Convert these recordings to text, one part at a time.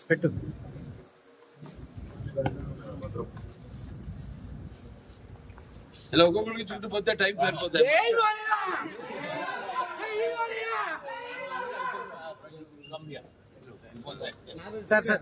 పెట్టు ఇలా ఒక్కొక్కరికి చుట్టుపోతే టైం సరిపోతుంది. సార్ సార్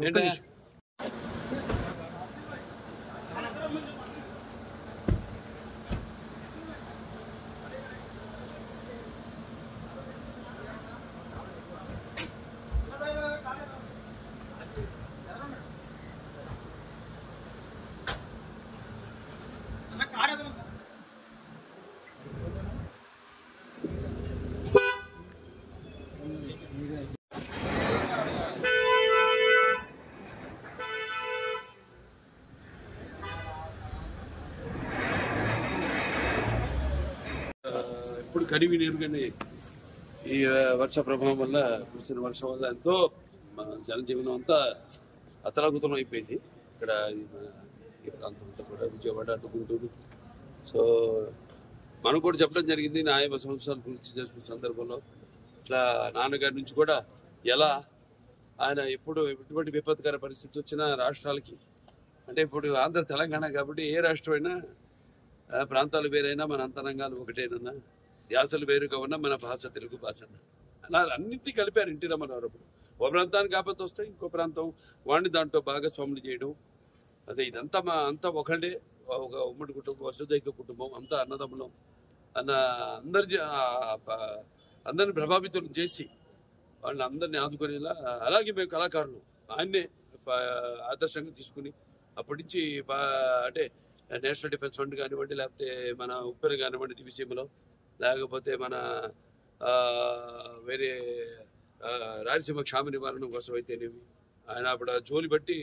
ఇప్పుడు కనివి నీరుగానే ఈ వర్ష ప్రభావం వల్ల కురిసిన వర్షం వల్ల ఎంతో జనజీవనం అంతా అతలాకుతలం అయిపోయింది. ఇక్కడ ఈ ప్రాంతం అంతా కూడా విజయవాడ అటు గుంటూరు. సో మనం కూడా చెప్పడం జరిగింది 50 సంవత్సరాలు పూర్తి చేసుకున్న సందర్భంలో ఇట్లా నాన్నగారి నుంచి కూడా ఎలా ఆయన ఎప్పుడు ఎటువంటి విపత్కర పరిస్థితి వచ్చినా రాష్ట్రాలకి, అంటే ఇప్పుడు ఆంధ్ర తెలంగాణ కాబట్టి ఏ రాష్ట్రమైనా ప్రాంతాలు వేరైనా మన అంతరంగాలు ఒకటేనన్నా, ధ్యాసలు వేరుగా ఉన్నా మన భాష తెలుగు భాష అలా అన్నింటినీ కలిపారు ఎన్టీ రామారావు. ఓ ప్రాంతానికి ఆపత్తి వస్తే ఇంకో ప్రాంతం వాడిని దాంట్లో భాగస్వాములు చేయడం, అదే ఇదంతా అంతా ఒకటే, ఒక ఉమ్మడి కుటుంబం, వసుదైక కుటుంబం, అంతా అన్నదమ్ములం అన్న అందరిని ప్రభావితం చేసి వాళ్ళని అందరినీ ఆదుకునేలా, అలాగే మేము కళాకారులు ఆయన్నే ఆదర్శంగా తీసుకుని అప్పటి నుంచి అంటే నేషనల్ డిఫెన్స్ ఫండ్ కానివ్వండి, లేకపోతే మన ఉప్పెన కానివ్వండి దివిసీమలో, లేకపోతే మన వేరే రాయలసీమ క్షామ నివారణ కోసం అయితేనేమి ఆయన అప్పుడు జోలి బట్టి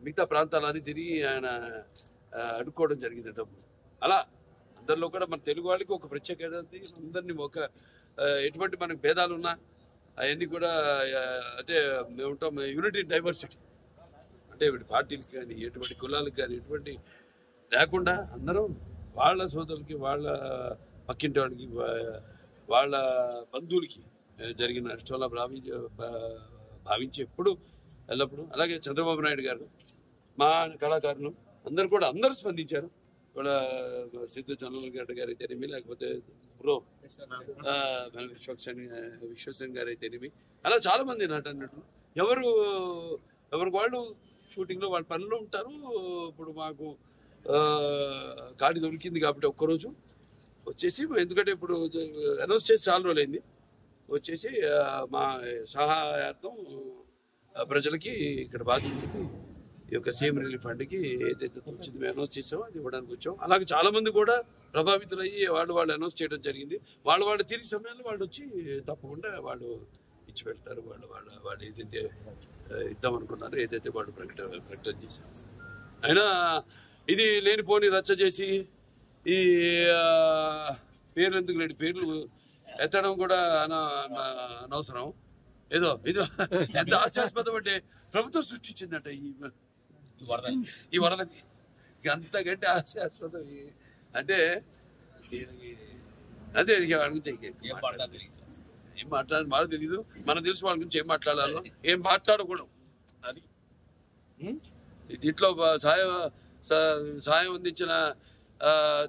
మిగతా ప్రాంతాలన్నీ తిరిగి ఆయన అడుక్కోవడం జరిగింది డబ్బు. అలా అందరిలో కూడా మన తెలుగు వాళ్ళకి ఒక ప్రత్యేకత, అందరినీ ఒక ఎటువంటి మనకు భేదాలు ఉన్నా అవన్నీ కూడా అంటే మేము ఉంటాం యూనిటీ డైవర్సిటీ, అంటే పార్టీలకు కానీ ఎటువంటి కులాలకు కానీ ఎటువంటి లేకుండా అందరం వాళ్ళ సోదరులకి, వాళ్ళ పక్కింటి వాళ్ళకి, వాళ్ళ బంధువులకి జరిగిన నష్టంలా భావించి ఎప్పుడు ఎల్లప్పుడు. అలాగే చంద్రబాబు నాయుడు గారు, మా కళాకారులు అందరూ స్పందించారు. కూడా సిద్ధు జొన్నలగడ్డ గారు అయితేనేమి, లేకపోతే ప్రో విశ్వసేన్ గారు అయితేనేమి, అలా చాలా మంది నటులు ఎవరికి వాళ్ళు షూటింగ్లో వాళ్ళ పనులు ఉంటారు. ఇప్పుడు మాకు ఖాళీ దొరికింది కాబట్టి ఒక్కరోజు వచ్చేసి, ఎందుకంటే ఇప్పుడు అనౌన్స్ చేసి చాలా రోజులైంది, వచ్చేసి మా సహాయార్థం ప్రజలకి ఇక్కడ బాధితులకి ఈ యొక్క సీఎం రిలీఫ్ ఫండ్కి ఏదైతే వచ్చింది మేము అనౌన్స్ చేసామో అది ఇవ్వడానికి వచ్చాం. అలాగే చాలా మంది కూడా ప్రభావితులయ్యి వాళ్ళు అనౌన్స్ చేయడం జరిగింది. వాళ్ళు తిరిగి సమయంలో వాళ్ళు వచ్చి తప్పకుండా వాళ్ళు ఇచ్చి పెడతారు. వాళ్ళు ఏదైతే ఇద్దామనుకున్నారో, ఏదైతే వాళ్ళు ప్రకటన చేశారు. అయినా ఇది లేనిపోని రచ్చ చేసి ఈ పేర్లు ఎందుకు లేని పేర్లు ఎత్తడం కూడా అనవసరం. ఏదో ఎంత హాస్యాస్పదం అంటే ప్రభుత్వం సృష్టించిందట ఈ వరదకి, అంతకంటే హాస్యాస్పదం అంటే అదే అడిగితే ఏం మాట్లాడాలి మాకు తెలియదు. మనకు తెలుసు వాళ్ళ గురించి ఏం మాట్లాడాలో, ఏం మాట్లాడకూడదు. అది దీంట్లో సహాయం అందించిన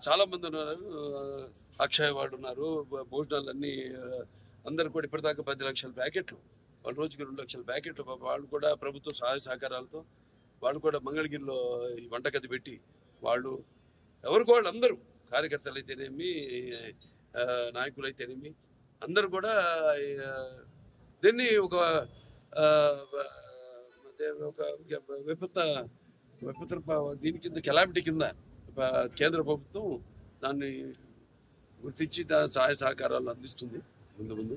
చాలా మంది ఉన్నారు. అక్షయ్ వాడు ఉన్నారు, భోజనాలన్నీ అందరు కూడా ఇప్పటిదాకా 10 లక్షల ప్యాకెట్లు, వాళ్ళ రోజుకి 2 లక్షల ప్యాకెట్లు వాళ్ళు కూడా ప్రభుత్వ సహాయ సహకారాలతో వాళ్ళు కూడా మంగళగిరిలో ఈ వంటగది పెట్టి వాళ్ళు ఎవరికి వాళ్ళు అందరూ కార్యకర్తలు అయితేనేమి, నాయకులు అయితేనేమి అందరూ కూడా దీన్ని ఒక విపత్తు దీని కింద కెలామిటీ కింద కేంద్ర ప్రభుత్వం దాన్ని గుర్తించి సహాయ సహకారాలు అందిస్తుంది ముందు.